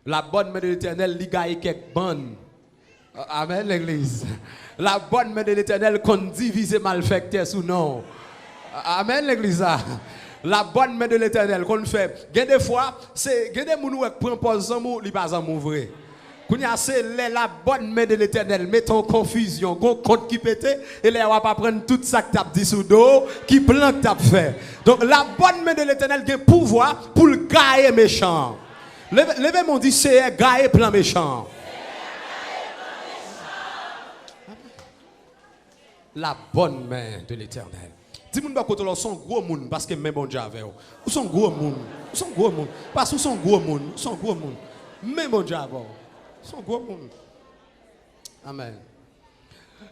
La bonne main de l'Éternel, li gagne quelques bonnes. Amen, l'église. La bonne main de l'Éternel qu'on divise malfecteur sous non. Amen, l'église. La bonne main de l'Éternel qu'on fait. Il y a des fois, c'est des gens qui prennent pause en mou, li pas en mou vrai. Quand y a c'est la bonne main de l'Éternel, mettons confusion, gon compte qui pété et là on va pas prendre tout ça que tu as dit sous dos, qui plan que tu as fait. Donc la bonne main de l'Éternel a pouvoir pour le gailler méchant. Levez mon dit c'est gailler plan méchant. La bonne main de l'Éternel. Dis-moi que vous sont gros monde parce que même bon Dieu avec vous. Vous sont gros monde. Vous sont gros monde. Parce que vous sont gros monde. Vous sont gros monde. Même bon Dieu avec vous. Vous sont gros monde. Amen.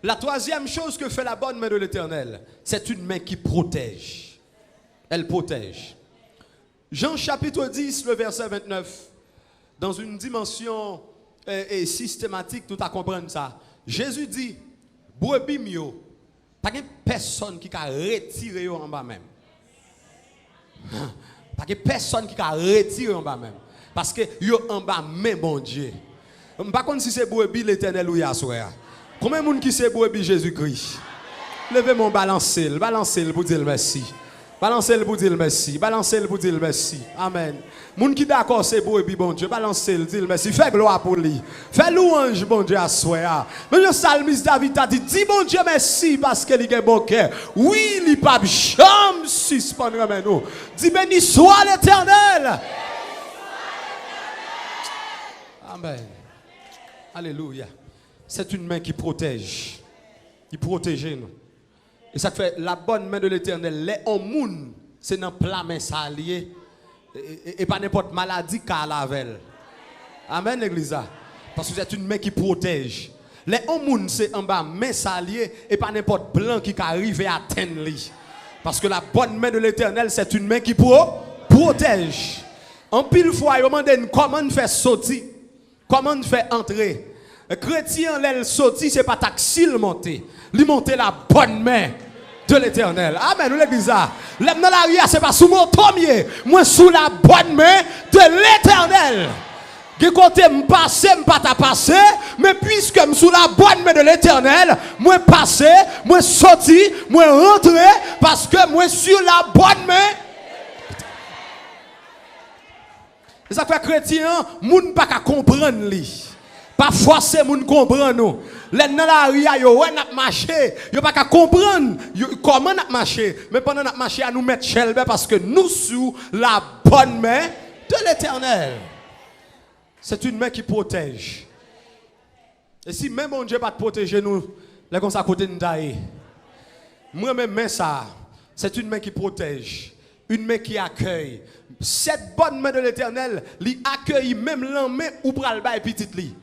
La troisième chose que fait la bonne main de l'Éternel, c'est une main qui protège. Elle protège. Jean chapitre 10, le verset 29, dans une dimension systématique, tout à comprendre ça. Jésus dit, brebis mio, pas de personne qui a retiré en bas même. Pas de personne qui a retiré en bas même. Parce que yo en bas même bon Dieu. Par contre si c'est brebis l'Éternel ou Yahweh. Combien de monde qui c'est brebis Jésus-Christ? Levez mon balancez pour dire merci. Balancez-le pour dire merci. Balancez-le pour dire merci. Amen. Moun qui d'accord c'est brebis bon Dieu. Balancez-le, dire merci. Fais gloire pour lui. Fais louange bon Dieu à soi. Mais le psalmiste David a dit, dis bon Dieu merci parce qu'il est bon cœur. Oui, il pas jamais suspendre mais nous. Dis béni soit l'Éternel. Amen. Alléluia. C'est une main qui protège. Qui protège nous. Et ça fait la bonne main de l'Éternel. Les hommes, c'est dans plat main salier. Et pas n'importe maladie qu'à lavel. Amen, l'église. Parce que c'est une main qui protège. Les hommes, c'est en bas main salier. Et pas n'importe blanc qui arrive à atteindre lui. Parce que la bonne main de l'Éternel, c'est une main qui protège. En pile fois, il demande comment on fait sortir. Comment on fait entrer. Chrétien, l'aile sorti, c'est pas taxil monter. Lui monter la bonne main de l'Éternel. Amen, nous l'église. L'homme dans l'arrière, c'est pas sous mon tomier. Moi, sous la bonne main de l'Éternel. Que côté m'passe, m'pas ta passé, mais puisque sous la bonne main de l'Éternel, moi passé, moi sorti, moi rentré, parce que moi sur la bonne main. Et ça fait chrétien, moun pas qu'à comprendre lui. Pas forcer moun comprendre nous. Les dans la rue yo ouais n'a marché, yo pas qu'à comprendre comment n'a marché, mais pendant n'a marché à nous mettre chelbe parce que nous sous la bonne main de l'Éternel. C'est une main qui protège. Et si même mon Dieu pas te protéger nous, les comme ça côté n'daï. Moi même main ça, c'est une main qui protège, une main qui accueille. Cette bonne main de l'Éternel, lui accueille même l'homme ou pral bail petite li.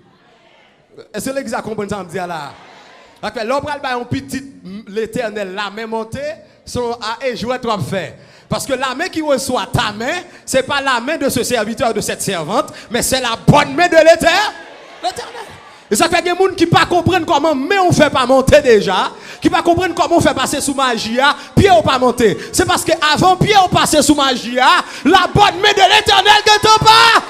Est-ce que l'église a compris ça me dit là? L'homme pral bail un petit l'Éternel la main montée, son et jouer trop faire. Parce que la main qui reçoit ta main, c'est pas la main de ce serviteur, de cette servante, mais c'est la bonne main de l'Éternel. Et ça fait que des gens qui ne comprennent pas comment mais on ne fait pas monter déjà, qui ne comprennent pas comment on fait passer sous magie, pied ou pas monter. C'est parce qu'avant pied ou passer sous magie, la bonne main de l'Éternel ne pas.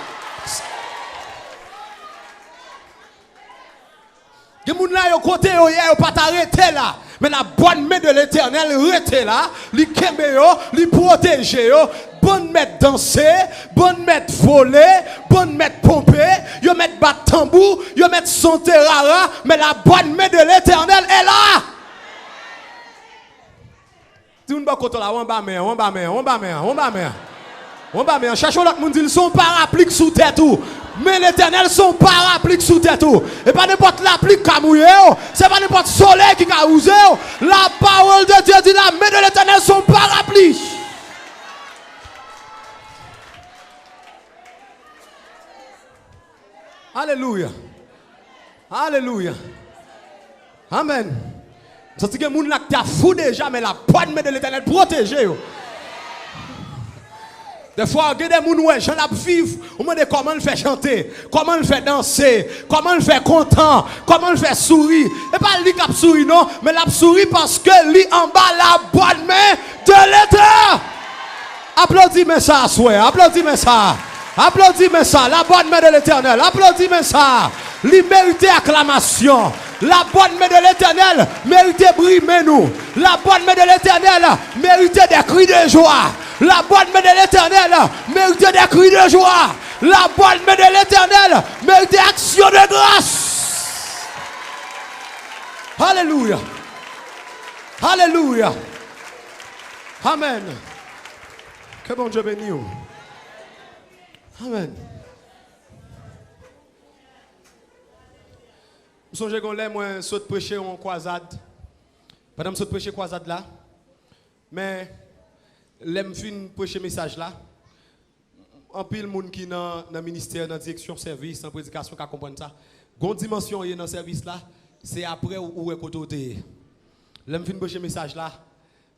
Les gens là, ils côté, ils pas t'arrêter là. Mais la bonne main de l'Éternel rete là, li kembe yo, li protège yo, bonne mettre danser, bonne mettre voler, bonne mettre pomper, yo mettre battre tambour, yo mettre chanter rara, mais la bonne main de l'Éternel est là. Tout le monde côté là, on va mais cherchons l'autre monde dit son parapluie sous tête tout. Mais l'Éternel son parapluie sous tête tout. Et pas n'importe la pluie qui a mouillé, c'est pas n'importe soleil qui a usé. La parole de Dieu dit la main de l'Éternel son parapluie. Alléluia. Alléluia. Amen. Ça c'est que moun là qui a fou déjà mais la bonne main de l'Éternel protégé. Des fois, il y a des gens qui j'en vivre, on me demande comment le fait chanter, comment le fait danser, comment le fait content, comment le fait sourire. Et pas lui qui sourit non, mais la sourit parce que lui en bas la bonne main de l'Éternel. Applaudis-moi ça, souhait. Applaudis-moi ça. Applaudissez ça, la bonne main de l'Éternel. Applaudissez ça. Il mérite acclamation. La bonne main de l'Éternel mérite brimer nous. La bonne main de l'Éternel mérite des cris de joie. La bonne main de l'Éternel mérite des cris de joie. La bonne main de l'Éternel mérite des actions de grâce. Alléluia. Alléluia. Amen. Que bon Dieu bénisse. Amen. Je songe qu'on l'aime, moi, saute prêcher en croisade. Pendant que je prêcher croisade là, mais l'aime fin prêcher message là. En pile monde qui dans le ministère, dans la direction service, dans la prédication, qui comprend ça. Gon dimension dans le service là, c'est après où est côté. L'aime fin prêcher message là.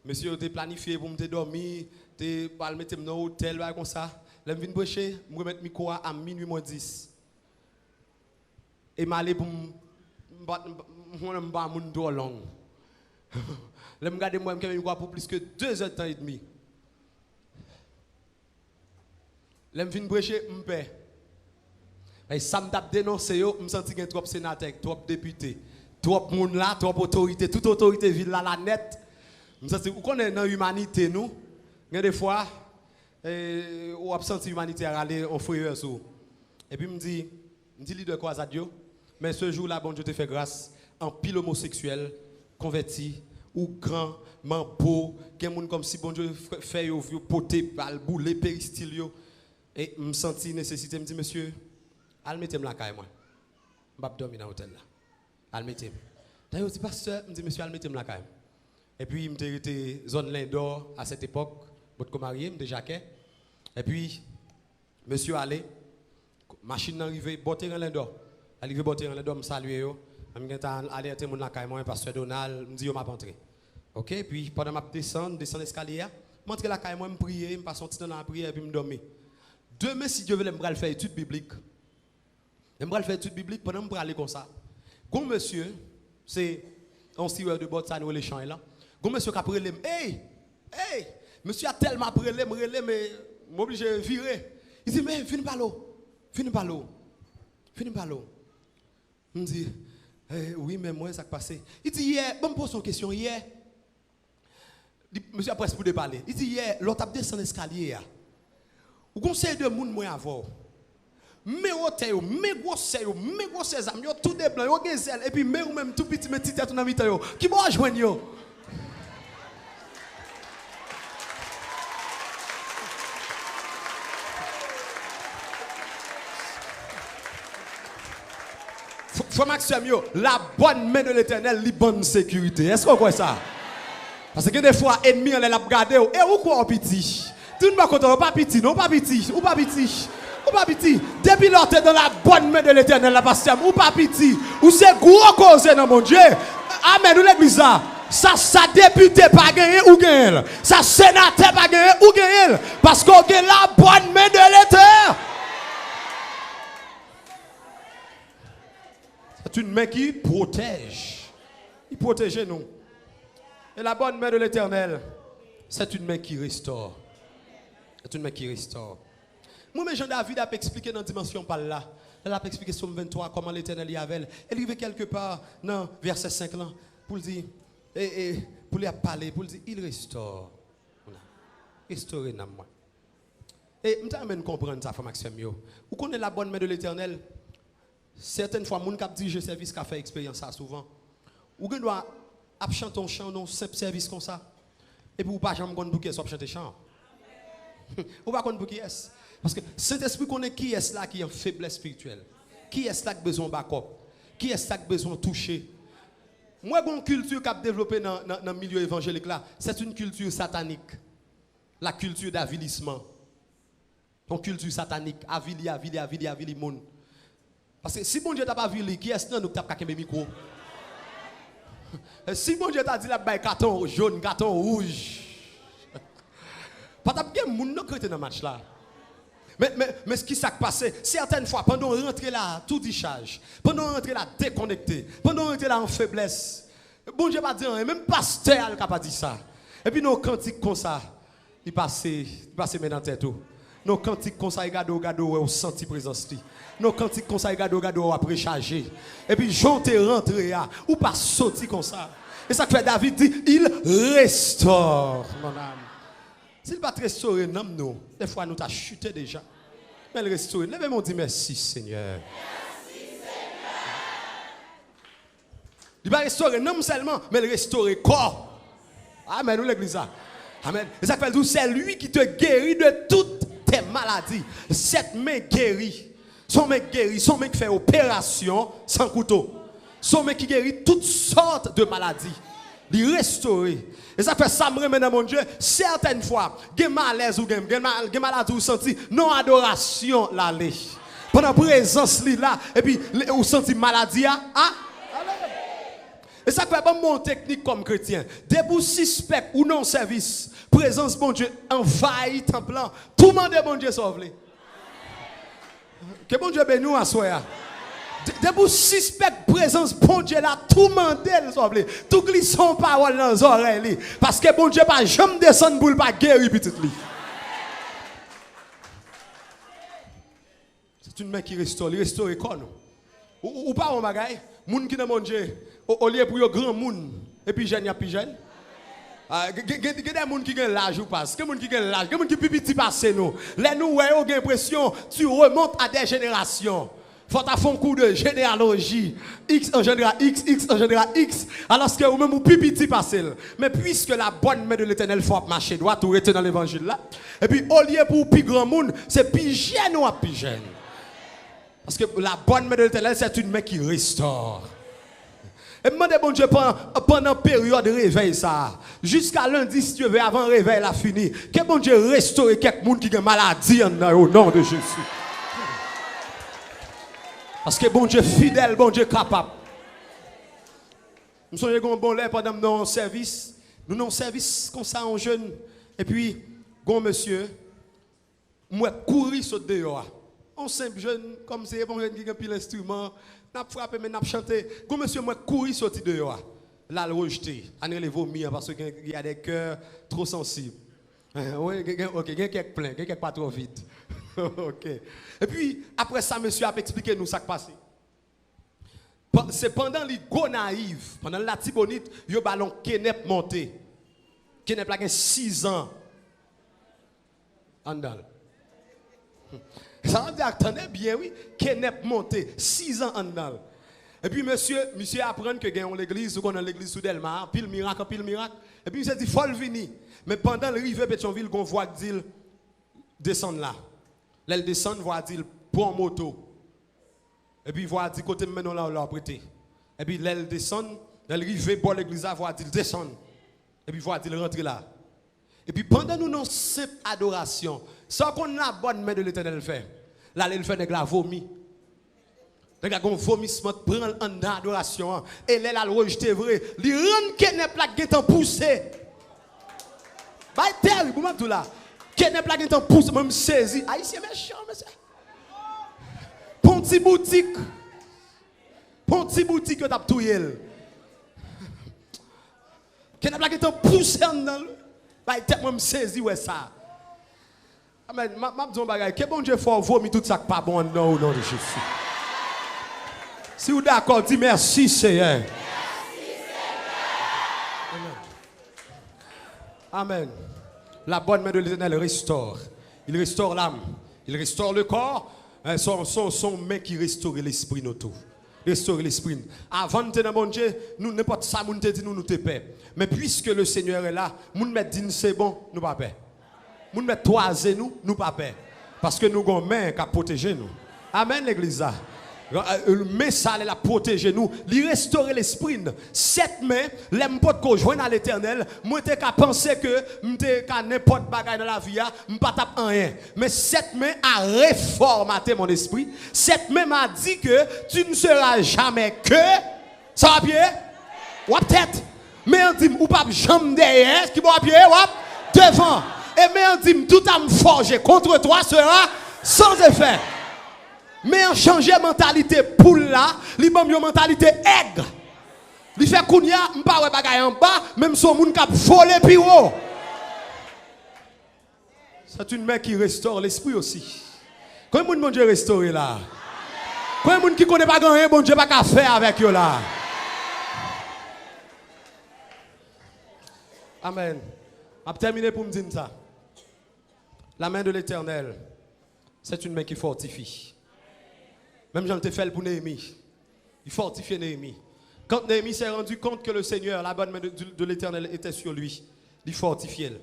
Monsieur, tu planifié pour me dormir, tu pas mettre dans hôtel comme ça. L'aime fin prêcher, me remettre micro à minuit moins 10. Et m'aller pour je ne pas mon long. Je regarde moi pour plus que 2 heures et demi. Je viens prêcher, je paie. Mais ça me dénoncé, je me sens qu'il y a trop de sénateurs, trop de députés, trop de monde là, trop d'autorité, toute autorité ville là, la net. Je me sens que vous connaissez dans l'humanité, nous, il y a des fois, on a senti l'humanité à aller en frère. Et puis, je me dis de quoi ça Dieu? Mais ce jour-là, bon Dieu te fait grâce, en pile homosexuel, converti, ou grand, beau, qui est comme si bon Dieu fait yo poté, bal boulé, péristyle. Et je me senti nécessité, je me dis, monsieur, allez mettez-moi la caille, moi. Je ne vais pas dormir dans l'hôtel là. Allez mettez-moi. D'ailleurs, je dis, pasteur, je me dis, monsieur, allez mettez-moi la caille. Et puis, je me suis zone Lindor à cette époque, je suis marié, je suis jaquet. Et puis, monsieur allé, machine arrivée, botter dans Lindor. Arrivé botter dans Lindor, je salue yo. Je suis allé à la caille, moi, pasteur Donald, je me dis, je vais entrer. Ok, puis pendant que je descends l'escalier, je rentre la caille, moi, je prie, je passe un petit temps dans la prière et puis je dormir. Demain, si Dieu veut, je vais faire étude biblique. Je vais faire étude biblique pendant que je vais aller comme ça. Gon monsieur, c'est un sireur de botte, ça nous les champs là. Gon monsieur qui a prélé, hey, monsieur a tellement prélé, mais m'oblige à virer. Il dit, mais finis par l'eau. Je me dis, oui, mais moi, ça qui passe. Il dit, hier, bon, me pose une question, hier. Monsieur a presque pour parler. Il dit, hier, l'autre a descendu l'escalier. Ou conseil de monde moi avant. Mais hôtel, mais gros amis, tout des blancs, yo gazelle et puis mais ou même tout petit tout dans mi-temps yo. Qui va joindre yo? Faut Maxime yo, la bonne main de l'Éternel, li bonne sécurité. Est-ce qu'on voit ça? Parce que des fois ennemi on l'a regarder et ou quoi petit. Tout le monde content, pas petit, non pas petit, ou pas petit. Ou pas petit. Depuis lors, tu es dans la bonne main de l'Éternel, la pasteur. Ou pas petit. Ou c'est gros cause dans mon Dieu. Amen. Ou l'église là. Ça député pas gagné ou gagné. Ça sénateur pas gagné ou gagné. Parce qu'on a la bonne main de l'Éternel. C'est une main qui protège. Il protège nous. Et la bonne main de l'Éternel, c'est une main qui restaure. C'est une main qui restaure. Moi, Jean-David a expliqué dans la dimension par là. Elle a expliqué sur 23 comment l'Éternel y avait. Elle arrive quelque part dans verset 5 là pour dire, pour lui parler, pour dire, il restaure. Restaurer dans moi. Et je vais comprendre ça, Maxime. Vous connaissez la bonne main de l'Éternel? Certaines fois, les gens qui disent service qui a fait expérience ça souvent. Vous doit chanter un chant dans un simple service comme ça. Et puis vous pas jamais connaître qui est chanter chant. Vous pas connaître qui est. Parce que Saint-Esprit connaît qui est là qui est en faiblesse spirituelle. Qui est là qui a besoin de backup. Qui est là qui a besoin de toucher. Moi, une culture qui a développé dans le milieu évangélique là, c'est une culture satanique. La culture d'avilissement. Une culture satanique. Avili monde. Parce que si bon Dieu t'a pas avili, qui est là nous t'a pas qu'un micro. Si bon Dieu t'a dit la baille carton jaune, carton rouge. Pas t'a bien moun non crété dans match là. Mais ce qui s'est passé, certaines fois, pendant rentrer là, tout dit charge. Pendant rentrer là, déconnecté. Pendant rentrer là, en faiblesse. Bon Dieu va dire, même pasteur n'a pas dit ça. Et puis, nos cantiques comme ça, il passe maintenant tête tout. Nos cantiques conseil gado au senti présence li. Nos cantiques conseil gado après charger. Et puis Jean te rentré ou pas sorti comme ça. Et ça fait David dit il restaure mon âme. S'il va te restaurer nous, des fois nous t'a chuté déjà. Mais il restaure. Levez-moi dit merci Seigneur. Merci Seigneur. Il va restaurer non seulement mais il restaurer corps. Amen nous l'église. Amen. Et ça fait c'est lui qui te guérit de toutes tes maladies. Cette main guérit. Son mec guérit, son mec fait opération sans couteau. Son mec qui guérit toutes sortes de maladies. Il restaure. Et ça fait ça me remet dans mon Dieu. Certaines fois, il y a malaise ou il y a maladie ou senti non adoration là. Pendant présence là et puis ou senti maladie ah. Et ça fait bon technique comme chrétien. Debout suspect ou non service, présence bon Dieu envahit temple. Tout le monde bon Dieu sauve. Que bon Dieu bénisse à soi. Debout suspect présence bon Dieu là, tout le monde sauve. Tout glisse son parole dans les oreilles parce que bon Dieu pas jamais descendre pour pas guérir petit li. C'est une main qui restaure quoi nous. Ou pas on bagaille, moun qui dans mon Dieu au lieu pour yo grand moun et puis jeune y a plus jeune. Il y a des gens qui ont l'âge ou pas. Il y a des gens qui ont l'âge. Il y a des gens qui ont petit passé nous. Là nous on a l'impression tu remontes à des générations. Faut ta fond coup de généalogie. X en général X, X en général X. Alors que vous même ou petit passé. Mais puisque la bonne main de l'Éternel faut marcher droit, tout rester dans l'évangile là. Et puis au lieu pour plus grand monde, c'est plus jeune ou plus jeune. Parce que la bonne main de l'Éternel c'est une main qui restaure. Et demandez bon Dieu pendant la période de réveil ça. Jusqu'à lundi si Dieu veut avant le réveil la fini. Que bon Dieu restaure quelques monde qui ont maladie au nom de Jésus. Parce que bon Dieu fidèle, bon Dieu capable. Nous sommes bon là pendant nos service. Nous avons service comme ça en jeune. Et puis, bon monsieur, moi courir sur dehors. On simple jeune, comme c'est bon jeune qui a pile l'instrument. N'a frappé mais n'a chanté. Go monsieur moi courir sorti dehors. Là le rejeter, aller les vomir parce qu'il y a des cœurs trop sensibles. Oui, OK, il y a quelques plein, quelques pas trop vite. OK. Et puis après ça monsieur a expliqué nous ça qui passé. C'est pendant les go naïf, pendant la Tibonite, yo ballon Kenep monté. Kenep là 6 ans. Andal. Ça veut dire, attendez bien, oui, Kenep monté, 6 ans en dedans. Et puis, monsieur apprend que gagne l'église, ou qu'on a l'église sous Delmar, pile miracle. Et puis, il s'est dit, faut le venir. Mais pendant le rive Pétionville, on voit qu'il descend là. Là, il descend, voit dire, pour moto. Et puis, il voit dire, côté maintenant là, on l'a prêté. Et puis, là, il descend, là, il rive pour l'église, voit dire, descend. Et puis, il voit dire, rentre là. Et puis pendant nous nos simple adoration, sans qu'on a la bonne main de l'Éternel fait, là il fait des gars vomi. Les gars ont vomissement prend en adoration et là il rejeté vrai, il rend Kenep la guetan poussé. Bah terrible pour moi tout là. Kenep la guetan poussé même saisi. Haïtien méchant monsieur. Ponti boutique que t'a touyer. Kenep la guetan poussé dans moi me saisi ouais ça. Amen. M'a dit un bagage que bon Dieu faut vomir tout ça qui pas bon non au nom de Jésus. Si vous d'accord, dis merci Seigneur. Merci Seigneur. Amen. La bonne main de l'Éternel restaure. Il restaure l'âme, il restaure le corps, son main qui restaure l'esprit nous tout. Restaurer l'esprit. Avant de dans bon Dieu, nous n'importe ça nous te dit nous te paix. Mais puisque le Seigneur est là, nous met dit c'est bon, nous pas paix. Nous met toiser nous pas paix. Parce que nous avons une main qui protège nous. Amen l'église. Mais ça la protéger nous, lui restaurer l'esprit. Cette main, l'aime pas de joindre à l'Éternel, moi t'ai qu'à penser que m'te qu'à n'importe bagaille dans la vie, m'pas tape rien. Mais cette main a réformaté mon esprit. Cette main m'a dit que tu ne seras jamais que ça va bien ou peut-être mais on dit ou pas jamais derrière, qui va bien ou devant. Et mais on dit tout à me forger contre toi sera sans effet. Mais en changer mentalité pour là, li bon yo mentalité aigre. Li fait kounya m'pa wè bagay en bas, même son moun k'ap volé pi haut. C'est une main qui restaure l'esprit aussi. Quand le monde Dieu restaure là. Quand le monde qui connaît pas grand bon Dieu pas qu'à faire avec eux là. Amen. Je vais terminer pour me dire ça. La main de l'Éternel, c'est une main qui fortifie. Même Jean te fait pour Néhémie. Il fortifie Néhémie. Quand Néhémie s'est rendu compte que le Seigneur, la bonne main de l'Éternel était sur lui, il fortifiait.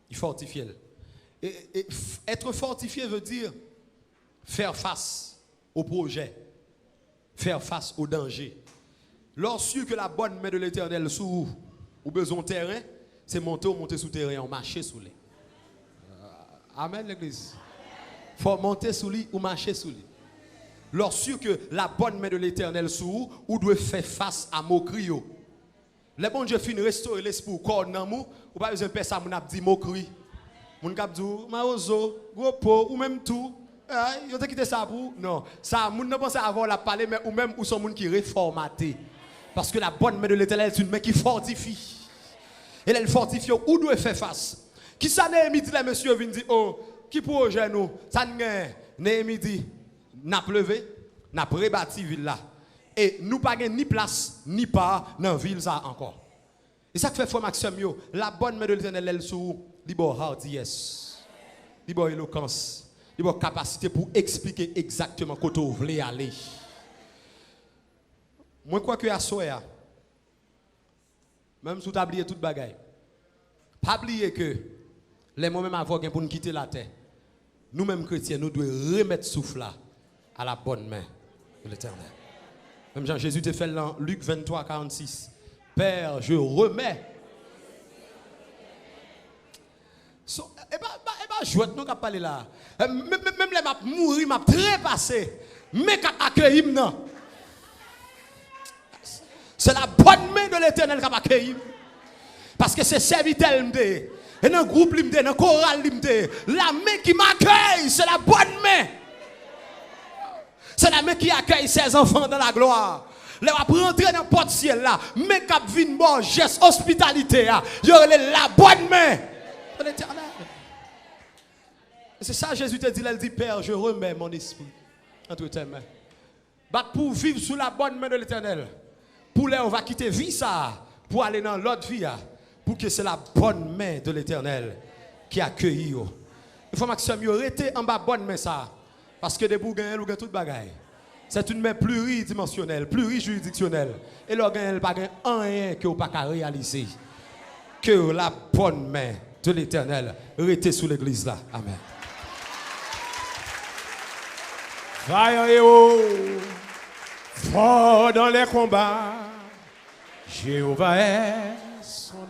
Il fortifiait. Et être fortifié veut dire faire face au projet, faire face au danger. Lorsque la bonne main de l'Éternel sous ou besoin de terrain, c'est monter sous terrain, on marcher sous lui. Amen l'église. Il faut monter sous lui ou marcher sous lui. Lorsque la bonne main de l'Éternel sous ou doit faire face à moquerie. Le bon Dieu finit restaurer l'esprit corps dans nous, ou pas besoin de faire ça mon a dit moquerie. Mon cap dit maozo, gros pot ou même tout. Yo te quitté ça pour non, ça moun ne pense avoir la parler mais ou même ou son monde qui réformaté. Parce que la bonne main de l'Éternel est une main qui fortifie. Et elle fortifie ou doit faire face. Qui ça Néhémie dit, les monsieur vient dire, oh, qui projet nous? Ça Néhémie dit, n'a pleuvé, n'a rebâti ville là. Et nous pas ni place, ni part dans la ville ça encore. Et ça fait frère Maxime, la bonne main de l'Éternel, elle sous, libre hardiesse, libre éloquence, libre capacité pour expliquer exactement où vous voulez aller. Moi, quoi que à soya, même si vous avez oublié toute bagaille, pas oublier que les moments avant pour nous quitter la terre, nous-mêmes chrétiens, nous devons remettre souffle là à la bonne main de l'Éternel. Même Jean Jésus te fait dans Luc 23, 46. Père, je remets. Et bien, jouet, nous qu'à parler là. Même les m'a mourir, m'a trépassé. Mais qu'à accueillir, non. C'est la bonne main de l'Éternel qui a accueilli. Parce que c'est serviteur, et dans le groupe, dans le choral, la main qui m'accueille, c'est la bonne main. C'est la main qui accueille ses enfants dans la gloire. Là, on va rentrer dans le porte ciel là, mais cap vin bon geste hospitalité, il y aura la bonne main de l'Éternel. C'est ça Jésus te dit, il dit Père, je remets mon esprit entre tes mains. Pour vivre sous la bonne main de l'Éternel. Pour là, on va quitter vie ça, pour aller dans l'autre vie, pour que c'est la bonne main de l'Éternel qui accueille. Il faut maximum rester en bas bonne main ça, parce que des bourgades ou toute bagaille. C'est une main pluridimensionnelle, plurijuridictionnelle. Et l'organe elle pas rien que vous pas réaliser. Que la bonne main de l'Éternel reste sous l'église là. Amen. Vaillant et haut, fort dans les combats, Jéhovah est son nom.